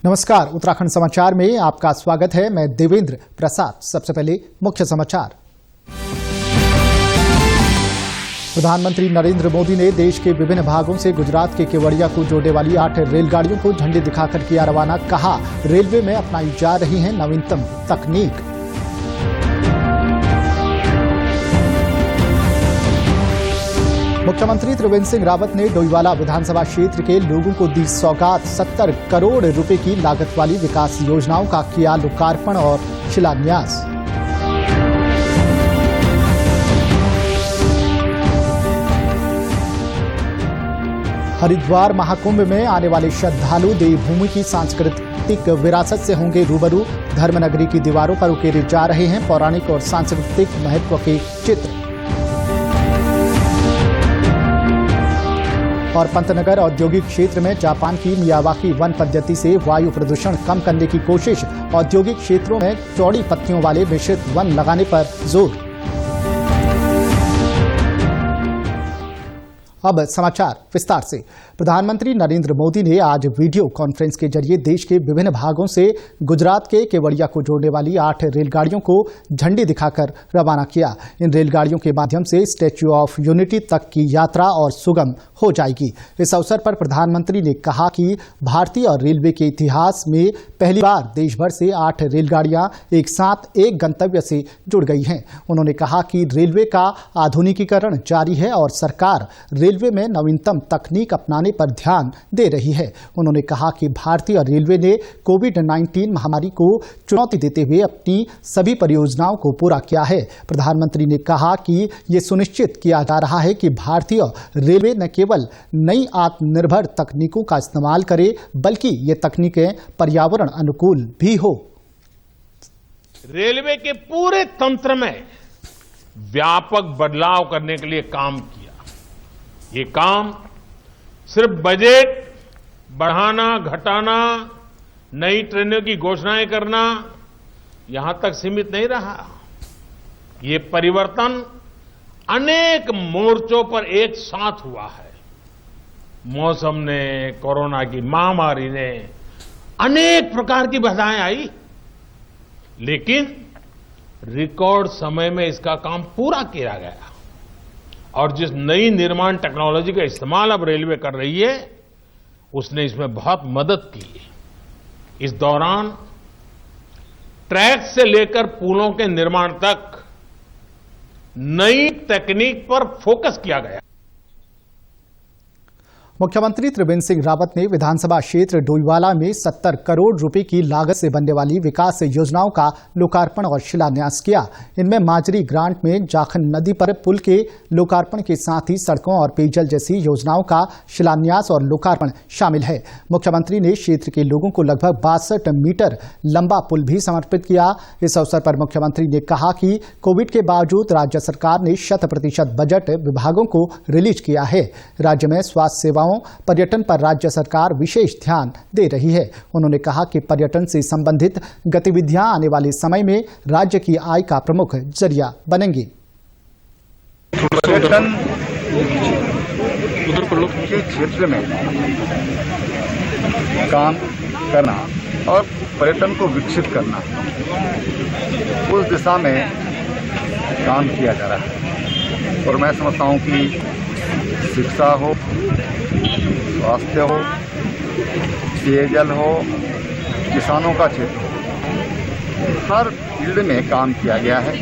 नमस्कार, उत्तराखंड समाचार में आपका स्वागत है। मैं देवेंद्र प्रसाद। सबसे पहले मुख्य समाचार। प्रधानमंत्री नरेंद्र मोदी ने देश के विभिन्न भागों से गुजरात के केवड़िया को जोड़ने वाली 8 रेलगाड़ियों को झंडी दिखाकर किया रवाना। कहा, रेलवे में अपनाई जा रही है नवीनतम तकनीक। मुख्यमंत्री त्रिवेंद्र सिंह रावत ने डोईवाला विधानसभा क्षेत्र के लोगों को दी सौगात। 70 करोड़ रुपए की लागत वाली विकास योजनाओं का किया लोकार्पण और शिलान्यास। हरिद्वार महाकुंभ में आने वाले श्रद्धालु देवभूमि की सांस्कृतिक विरासत से होंगे रूबरू। धर्मनगरी की दीवारों पर उकेरे जा रहे हैं पौराणिक और सांस्कृतिक महत्व के चित्र। और पंतनगर औद्योगिक क्षेत्र में जापान की मियावाकी वन पद्धति से वायु प्रदूषण कम करने की कोशिश। औद्योगिक क्षेत्रों में चौड़ी पत्तियों वाले मिश्रित वन लगाने पर जोर। अब समाचार विस्तार से। प्रधानमंत्री नरेंद्र मोदी ने आज वीडियो कॉन्फ्रेंस के जरिए देश के विभिन्न भागों से गुजरात के केवड़िया को जोड़ने वाली 8 रेलगाड़ियों को झंडी दिखाकर रवाना किया। इन रेलगाड़ियों के माध्यम से स्टैच्यू ऑफ यूनिटी तक की यात्रा और सुगम हो जाएगी। इस अवसर पर प्रधानमंत्री ने कहा कि भारतीय रेलवे के इतिहास में पहली बार देश भर से 8 रेलगाड़ियां एक साथ एक गंतव्य से जुड़ गई हैं। उन्होंने कहा कि रेलवे का आधुनिकीकरण जारी है और सरकार रेलवे में नवीनतम तकनीक अपनाने पर ध्यान दे रही है। उन्होंने कहा कि भारतीय रेलवे ने कोविड-19 महामारी को चुनौती देते हुए अपनी सभी परियोजनाओं को पूरा किया है। प्रधानमंत्री ने कहा कि ये सुनिश्चित किया जा रहा है कि भारतीय रेलवे न केवल नई आत्मनिर्भर तकनीकों का इस्तेमाल करे, बल्कि ये तकनीकें पर्यावरण अनुकूल भी हो। रेलवे के पूरे तंत्र में व्यापक बदलाव करने के लिए काम किया। ये काम सिर्फ बजट बढ़ाना, घटाना, नई ट्रेनों की घोषणाएं करना यहां तक सीमित नहीं रहा। ये परिवर्तन अनेक मोर्चों पर एक साथ हुआ है। मौसम ने, कोरोना की महामारी ने, अनेक प्रकार की बाधाएं आई, लेकिन रिकॉर्ड समय में इसका काम पूरा किया गया। और जिस नई निर्माण टेक्नोलॉजी का इस्तेमाल अब रेलवे कर रही है, उसने इसमें बहुत मदद की। इस दौरान ट्रैक से लेकर पुलों के निर्माण तक नई तकनीक पर फोकस किया गया। मुख्यमंत्री त्रिवेंद्र सिंह रावत ने विधानसभा क्षेत्र डोईवाला में 70 करोड़ रुपए की लागत से बनने वाली विकास योजनाओं का लोकार्पण और शिलान्यास किया। इनमें माजरी ग्रांट में जाखन नदी पर पुल के लोकार्पण के साथ ही सड़कों और पेयजल जैसी योजनाओं का शिलान्यास और लोकार्पण शामिल है। मुख्यमंत्री ने क्षेत्र के लोगों को लगभग 62 मीटर लंबा पुल भी समर्पित किया। इस अवसर पर मुख्यमंत्री ने कहा कि कोविड के बावजूद राज्य सरकार ने 100% बजट विभागों को रिलीज किया है। राज्य में स्वास्थ्य सेवा पर्यटन पर राज्य सरकार विशेष ध्यान दे रही है। उन्होंने कहा कि पर्यटन से संबंधित गतिविधियां आने वाले समय में राज्य की आय का प्रमुख जरिया बनेंगी। पर्यटन के क्षेत्र में काम करना और पर्यटन को विकसित करना, उस दिशा में काम किया जा रहा है। और मैं समझता हूं कि शिक्षा हो, स्वास्थ्य हो, पेयजल हो, किसानों का क्षेत्र हो, हर फील्ड में काम किया गया है।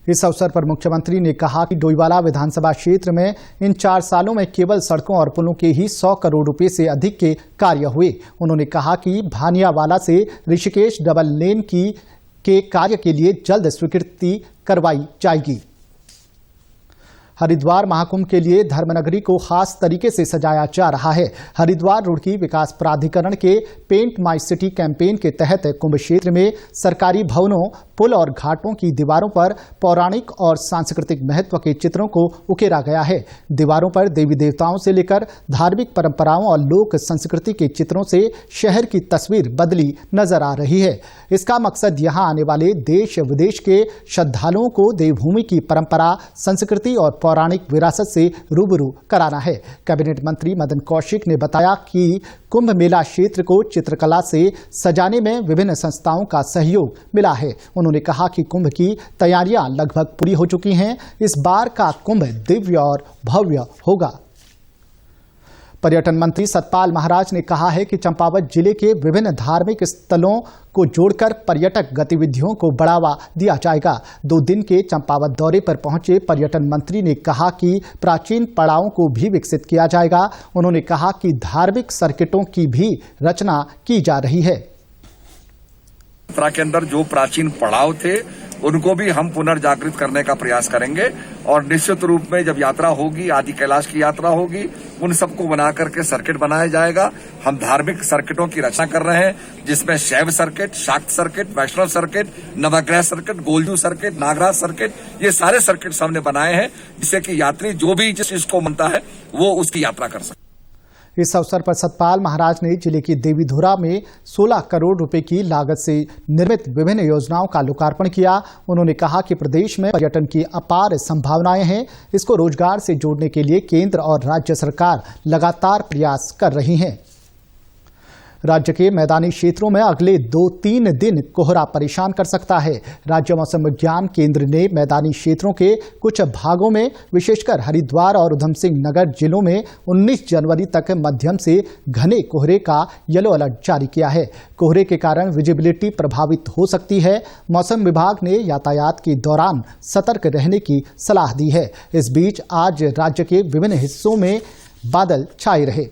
इस अवसर पर मुख्यमंत्री ने कहा कि डोईवाला विधानसभा क्षेत्र में इन 4 सालों में केवल सड़कों और पुलों के ही 100 करोड़ रुपए से अधिक के कार्य हुए। उन्होंने कहा कि भानियावाला से ऋषिकेश डबल लेन के कार्य के लिए जल्द स्वीकृति करवाई जाएगी। हरिद्वार महाकुंभ के लिए धर्मनगरी को खास तरीके से सजाया जा रहा है। हरिद्वार रुड़की विकास प्राधिकरण के पेंट माई सिटी कैंपेन के तहत कुंभ क्षेत्र में सरकारी भवनों, पुल और घाटों की दीवारों पर पौराणिक और सांस्कृतिक महत्व के चित्रों को उकेरा गया है। दीवारों पर देवी देवताओं से लेकर धार्मिक परंपराओं और लोक संस्कृति के चित्रों से शहर की तस्वीर बदली नजर आ रही है। इसका मकसद यहां आने वाले देश विदेश के श्रद्धालुओं को देवभूमि की परंपरा, संस्कृति और पौराणिक विरासत से रूबरू कराना है। कैबिनेट मंत्री मदन कौशिक ने बताया कि कुंभ मेला क्षेत्र को चित्रकला से सजाने में विभिन्न संस्थाओं का सहयोग मिला है। उन्होंने कहा कि कुंभ की तैयारियां लगभग पूरी हो चुकी हैं। इस बार का कुंभ दिव्य और भव्य होगा। पर्यटन मंत्री सतपाल महाराज ने कहा है कि चंपावत जिले के विभिन्न धार्मिक स्थलों को जोड़कर पर्यटक गतिविधियों को बढ़ावा दिया जाएगा। 2 दिन के चंपावत दौरे पर पहुंचे पर्यटन मंत्री ने कहा कि प्राचीन पड़ावों को भी विकसित किया जाएगा। उन्होंने कहा कि धार्मिक सर्किटों की भी रचना की जा रही है। यात्रा के अंदर जो प्राचीन पड़ाव थे उनको भी हम पुनर्जागृत करने का प्रयास करेंगे और निश्चित रूप में जब यात्रा होगी, आदि कैलाश की यात्रा होगी, उन सबको बना करके सर्किट बनाया जाएगा। हम धार्मिक सर्किटों की रचना कर रहे हैं, जिसमें शैव सर्किट, शाक्त सर्किट, वैष्णव सर्किट, नवग्रह सर्किट, गोलजू सर्किट, नागराज सर्किट, ये सारे सर्किट हमने बनाए हैं जिससे कि यात्री जो भी जिस चीज को मानता है वो उसकी यात्रा कर सके। इस अवसर पर सतपाल महाराज ने जिले की देवीधुरा में 16 करोड़ रुपए की लागत से निर्मित विभिन्न योजनाओं का लोकार्पण किया। उन्होंने कहा कि प्रदेश में पर्यटन की अपार संभावनाएं हैं। इसको रोजगार से जोड़ने के लिए केंद्र और राज्य सरकार लगातार प्रयास कर रही हैं। राज्य के मैदानी क्षेत्रों में अगले 2-3 दिन कोहरा परेशान कर सकता है। राज्य मौसम विज्ञान केंद्र ने मैदानी क्षेत्रों के कुछ भागों में विशेषकर हरिद्वार और उधम सिंह नगर जिलों में 19 जनवरी तक मध्यम से घने कोहरे का येलो अलर्ट जारी किया है। कोहरे के कारण विजिबिलिटी प्रभावित हो सकती है। मौसम विभाग ने यातायात के दौरान सतर्क रहने की सलाह दी है। इस बीच आज राज्य के विभिन्न हिस्सों में बादल छाए रहे।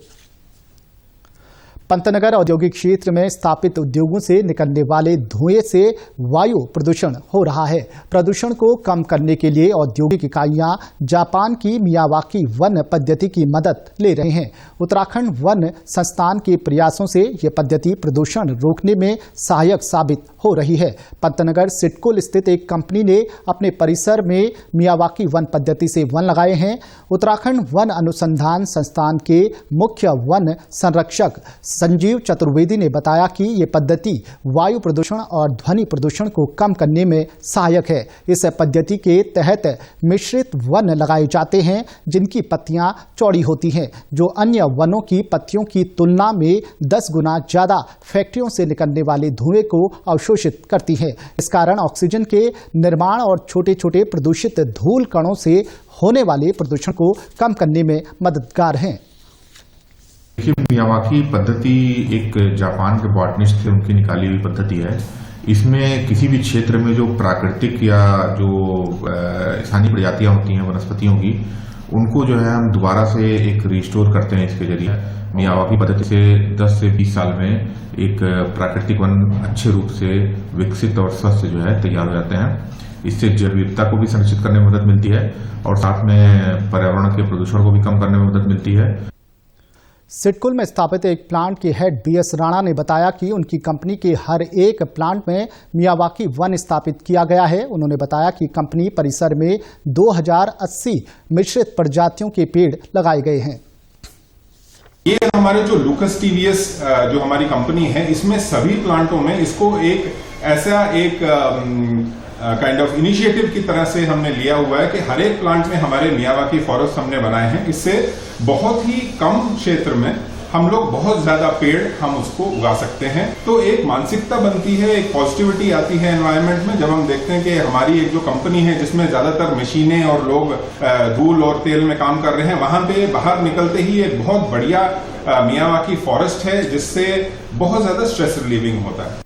पंतनगर औद्योगिक क्षेत्र में स्थापित उद्योगों से निकलने वाले धुएं से वायु प्रदूषण हो रहा है। प्रदूषण को कम करने के लिए औद्योगिक इकाइयां जापान की मियावाकी वन पद्धति की मदद ले रहे हैं। उत्तराखंड वन संस्थान के प्रयासों से यह पद्धति प्रदूषण रोकने में सहायक साबित हो रही है। पंतनगर सिडकुल स्थित एक कंपनी ने अपने परिसर में मियावाकी वन पद्धति से वन लगाए हैं। उत्तराखंड वन अनुसंधान संस्थान के मुख्य वन संरक्षक संजीव चतुर्वेदी ने बताया कि ये पद्धति वायु प्रदूषण और ध्वनि प्रदूषण को कम करने में सहायक है। इस पद्धति के तहत मिश्रित वन लगाए जाते हैं जिनकी पत्तियां चौड़ी होती हैं, जो अन्य वनों की पत्तियों की तुलना में 10 गुना ज्यादा फैक्ट्रियों से निकलने वाले धुएं को अवशोषित करती हैं। इस कारण ऑक्सीजन के निर्माण और छोटे छोटे प्रदूषित धूल कणों से होने वाले प्रदूषण को कम करने में मददगार हैं। देखिए, मियावाकी पद्धति एक जापान के बॉटनिस्ट थे, उनकी निकाली हुई पद्धति है। इसमें किसी भी क्षेत्र में जो प्राकृतिक या जो स्थानीय प्रजातियां होती हैं वनस्पतियों की, उनको जो है हम दोबारा से एक रिस्टोर करते हैं। इसके जरिए मियावाकी पद्धति से 10 से 20 साल में एक प्राकृतिक वन अच्छे रूप से विकसित और स्वस्थ जो है तैयार हो जाते हैं। इससे जैव विविधता को भी संरक्षित करने में मदद मिलती है और साथ में पर्यावरण के प्रदूषण को भी कम करने में मदद मिलती है। सिडकुल में स्थापित एक प्लांट के हेड बीएस राणा ने बताया कि उनकी कंपनी के हर एक प्लांट में मियावाकी वन स्थापित किया गया है। उन्होंने बताया कि कंपनी परिसर में 2080 मिश्रित प्रजातियों के पेड़ लगाए गए हैं। ये हमारे जो लूकस टीवीएस जो हमारी कंपनी है, इसमें सभी प्लांटों में इसको एक ऐसा एक काइंड ऑफ इनिशिएटिव की तरह से हमने लिया हुआ है कि हर एक प्लांट में हमारे मियावाकी फॉरेस्ट हमने बनाए हैं। इससे बहुत ही कम क्षेत्र में हम लोग बहुत ज्यादा पेड़ हम उसको उगा सकते हैं। तो एक मानसिकता बनती है, एक पॉजिटिविटी आती है एनवायरनमेंट में, जब हम देखते हैं कि हमारी एक जो कंपनी है जिसमें ज्यादातर मशीनें और लोग धूल और तेल में काम कर रहे हैं, वहां पे बाहर निकलते ही एक बहुत बढ़िया मियावाकी फॉरेस्ट है जिससे बहुत ज्यादा स्ट्रेस रिलीविंग होता है।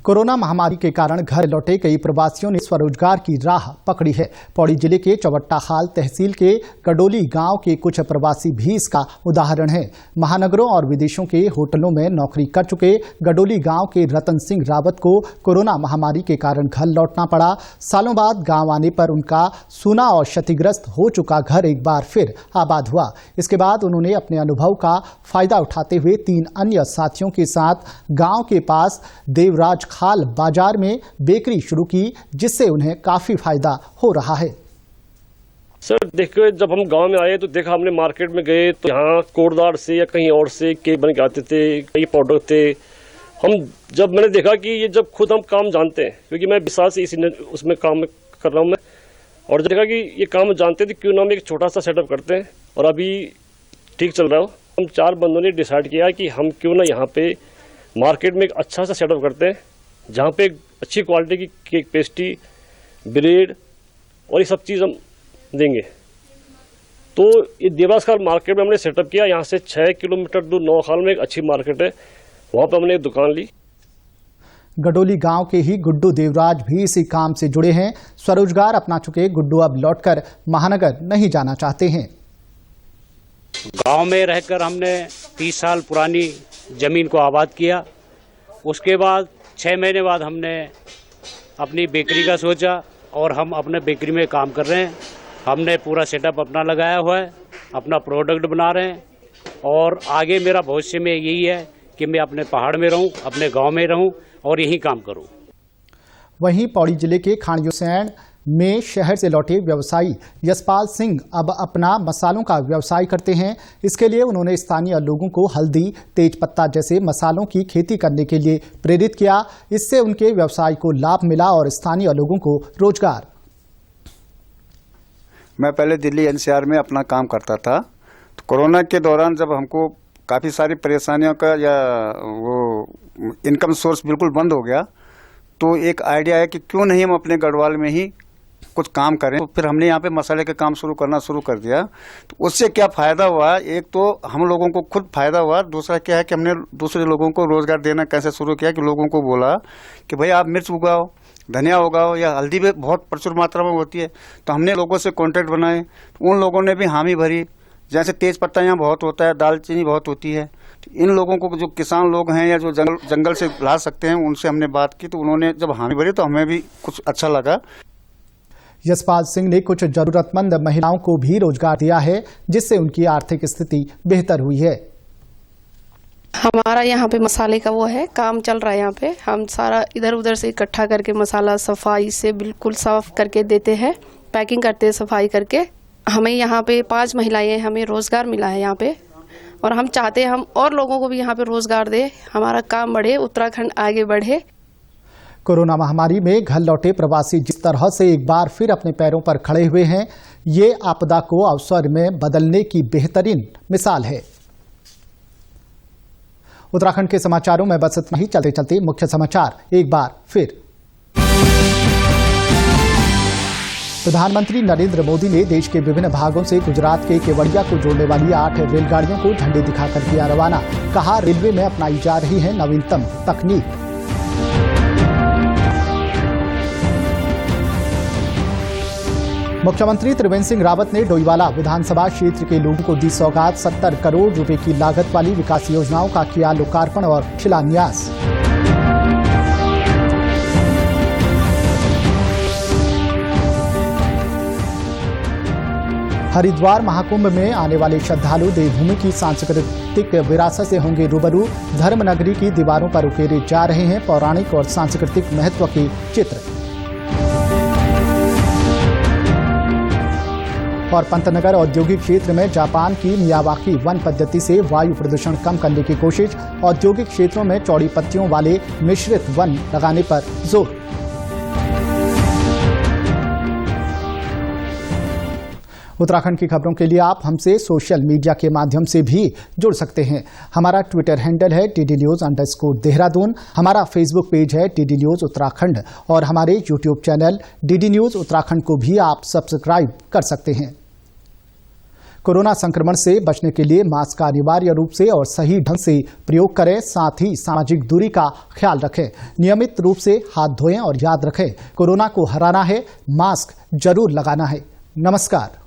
कोरोना महामारी के कारण घर लौटे कई प्रवासियों ने स्वरोजगार की राह पकड़ी है। पौड़ी जिले के चौबट्टाखाल तहसील के गडोली गांव के कुछ प्रवासी भी इसका उदाहरण हैं। महानगरों और विदेशों के होटलों में नौकरी कर चुके गडोली गांव के रतन सिंह रावत को कोरोना महामारी के कारण घर लौटना पड़ा। सालों बाद गांव आने पर उनका सूना और क्षतिग्रस्त हो चुका घर एक बार फिर आबाद हुआ। इसके बाद उन्होंने अपने अनुभव का फायदा उठाते हुए 3 अन्य साथियों के साथ गांव के पास देवराज खाल बाजार में बेकरी शुरू की, जिससे उन्हें काफी फायदा हो रहा है। सर देखो, जब हम गांव में आए तो देखा, हमने मार्केट में गए तो यहाँ कोटदार से या कहीं और से केक बन के आते थे, कई पाउडर थे। जब मैंने देखा कि ये जब खुद हम काम जानते हैं, क्योंकि मैं 20 साल से उसमें काम कर रहा हूँ मैं, और जगह कि ये काम जानते थे क्यों ना हम एक छोटा सा सेटअप करते हैं और अभी ठीक चल रहा हो। हम 4 बंदों ने डिसाइड किया कि हम क्यों ना यहाँ पे मार्केट में एक अच्छा सा सेटअप करते हैं जहाँ पे अच्छी क्वालिटी की केक पेस्ट्री, ब्रेड और ये सब चीज़ हम देंगे। तो ये देवासखाल मार्केट में हमने सेटअप किया। यहाँ से 6 किलोमीटर दूर नौखाल में एक अच्छी मार्केट है, वहाँ पर हमने एक दुकान ली। गडोली गांव के ही गुड्डू देवराज भी इसी काम से जुड़े हैं। स्वरोजगार अपना चुके गुड्डू अब लौटकर महानगर नहीं जाना चाहते हैं। गांव में रहकर हमने 30 साल पुरानी जमीन को आबाद किया। उसके बाद 6 महीने बाद हमने अपनी बेकरी का सोचा और हम अपने बेकरी में काम कर रहे हैं। हमने पूरा सेटअप अपना लगाया हुआ है, अपना प्रोडक्ट बना रहे हैं और आगे मेरा भविष्य में यही है कि मैं अपने पहाड़ में रहूं, अपने गांव में रहूं और यही काम करूं। वहीं पौड़ी जिले के खाणियोसैंण में शहर से लौटे व्यवसायी यशपाल सिंह अब अपना मसालों का व्यवसाय करते हैं। इसके लिए उन्होंने स्थानीय लोगों को हल्दी, तेजपत्ता जैसे मसालों की खेती करने के लिए प्रेरित किया। इससे उनके व्यवसाय को लाभ मिला और स्थानीय लोगों को रोजगार। मैं पहले दिल्ली एनसीआर में अपना काम करता था, तो कोरोना के दौरान जब हमको काफ़ी सारी परेशानियों का या वो इनकम सोर्स बिल्कुल बंद हो गया, तो एक आइडिया है कि क्यों नहीं हम अपने गढ़वाल में ही कुछ काम करें। तो फिर हमने यहाँ पे मसाले का काम शुरू कर दिया। तो उससे क्या फ़ायदा हुआ, एक तो हम लोगों को खुद फ़ायदा हुआ, दूसरा क्या है कि हमने दूसरे लोगों को रोज़गार देना कैसे शुरू किया कि लोगों को बोला कि भाई आप मिर्च उगाओ, धनिया उगाओ, या हल्दी भी बहुत प्रचुर मात्रा में होती है। तो हमने लोगों से कॉन्टैक्ट बनाए, तो उन लोगों ने भी हामी भरी। जैसे तेज पत्ता यहाँ बहुत होता है, दालचीनी बहुत होती है, तो इन लोगों को जो किसान लोग हैं या जो जंगल से ला सकते हैं उनसे हमने बात की, तो उन्होंने जब हामी भरी तो हमें भी कुछ अच्छा लगा। यशपाल सिंह ने कुछ जरूरतमंद महिलाओं को भी रोजगार दिया है, जिससे उनकी आर्थिक स्थिति बेहतर हुई है। हमारा यहाँ पे मसाले का वो है, काम चल रहा है। यहाँ पे हम सारा इधर उधर से इकट्ठा करके मसाला सफाई से बिल्कुल साफ करके देते हैं, पैकिंग करते हैं सफाई करके। हमें यहाँ पे 5 महिलाएं, हमें रोजगार मिला है यहाँ पे, और हम चाहते हैं हम और लोगों को भी यहाँ पे रोजगार दे, हमारा काम बढ़े, उत्तराखंड आगे बढ़े। कोरोना महामारी में घर लौटे प्रवासी जिस तरह से एक बार फिर अपने पैरों पर खड़े हुए हैं, ये आपदा को अवसर में बदलने की बेहतरीन मिसाल है। उत्तराखंड के समाचारों में बस इतना ही। चलते चलते मुख्य समाचार एक बार फिर। प्रधानमंत्री नरेंद्र मोदी ने देश के विभिन्न भागों से गुजरात के केवड़िया को जोड़ने वाली 8 रेलगाड़ियों को झंडी दिखाकर किया रवाना। कहा, रेलवे में अपनाई जा रही है नवीनतम तकनीक। मुख्यमंत्री त्रिवेंद्र सिंह रावत ने डोईवाला विधानसभा क्षेत्र के लोगों को दी सौगात। 70 करोड़ रुपए की लागत वाली विकास योजनाओं का किया लोकार्पण और शिलान्यास। हरिद्वार महाकुंभ में आने वाले श्रद्धालु देवभूमि की सांस्कृतिक विरासत से होंगे रूबरू। धर्मनगरी की दीवारों पर उकेरे जा रहे हैं पौराणिक और सांस्कृतिक महत्व के चित्र। और पंतनगर औद्योगिक क्षेत्र में जापान की मियावाकी वन पद्धति से वायु प्रदूषण कम करने की कोशिश। औद्योगिक क्षेत्रों में चौड़ी पत्तियों वाले मिश्रित वन लगाने पर जोर। उत्तराखंड की खबरों के लिए आप हमसे सोशल मीडिया के माध्यम से भी जुड़ सकते हैं। हमारा ट्विटर हैंडल है DDNews_देहरादून। हमारा फेसबुक पेज है DD News उत्तराखंड और हमारे YouTube channel DD News Uttarakhand को भी आप सब्सक्राइब कर सकते हैं। कोरोना संक्रमण से बचने के लिए मास्क का अनिवार्य रूप से और सही ढंग से प्रयोग करें, साथ ही सामाजिक दूरी का ख्याल रखें। नियमित रूप से हाथ धोएं और याद रखें, कोरोना को हराना है, मास्क जरूर लगाना है। नमस्कार।